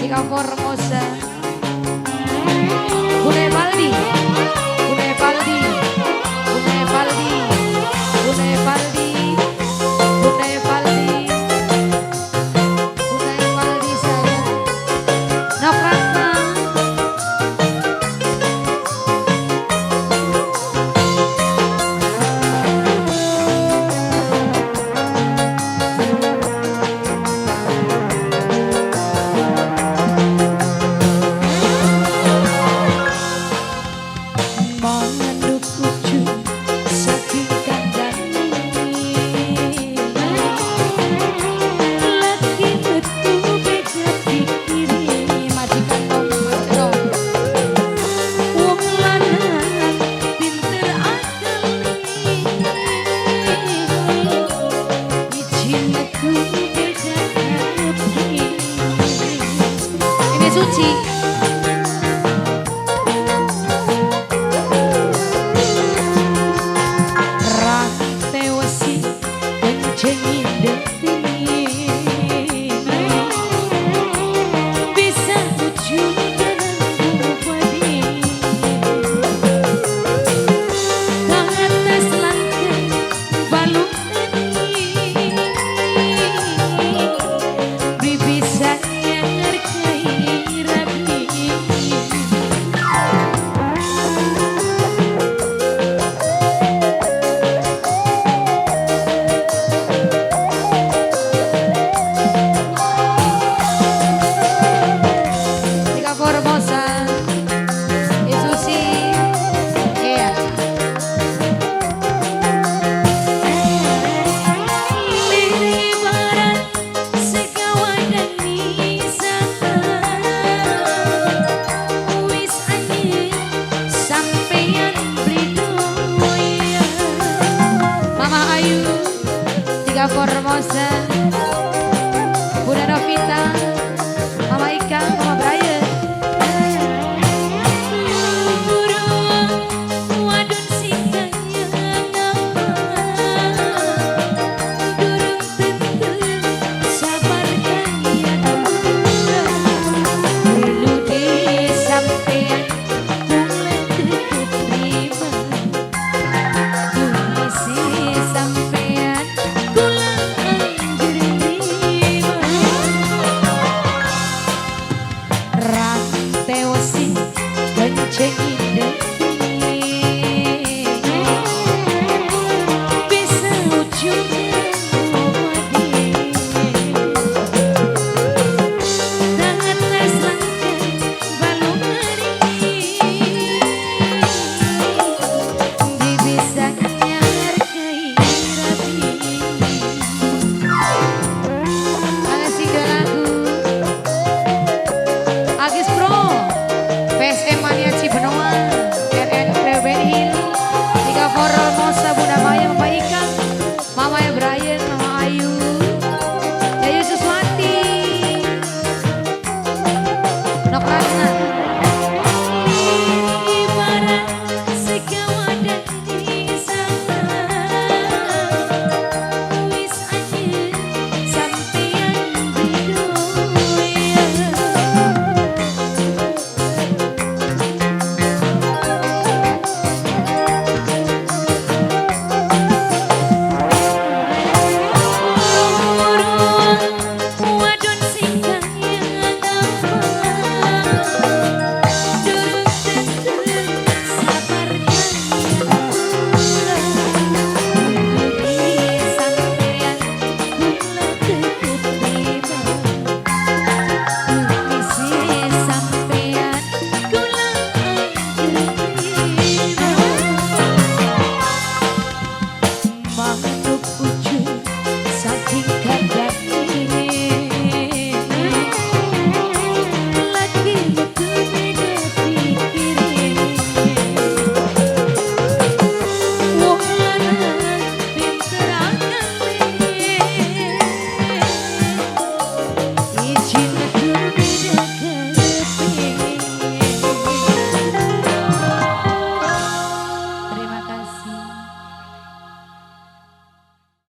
Ika Formosa, Bune Paldi, Bune Paldi, Bune Paldi, Bune Paldi, Bune Paldi, Bune Paldi saya, Nokratna. Suci Ratewasi kencengin detik bisa wujud dalam bupati kang atas langkah baluk bisa Formosa, Bunda Novita, Mama Ika, Mama Brian. Wadon singkanya durung tentu sabar kaya dulu disampean mulai diterima tulisi sampean kencengin detik bisa wujud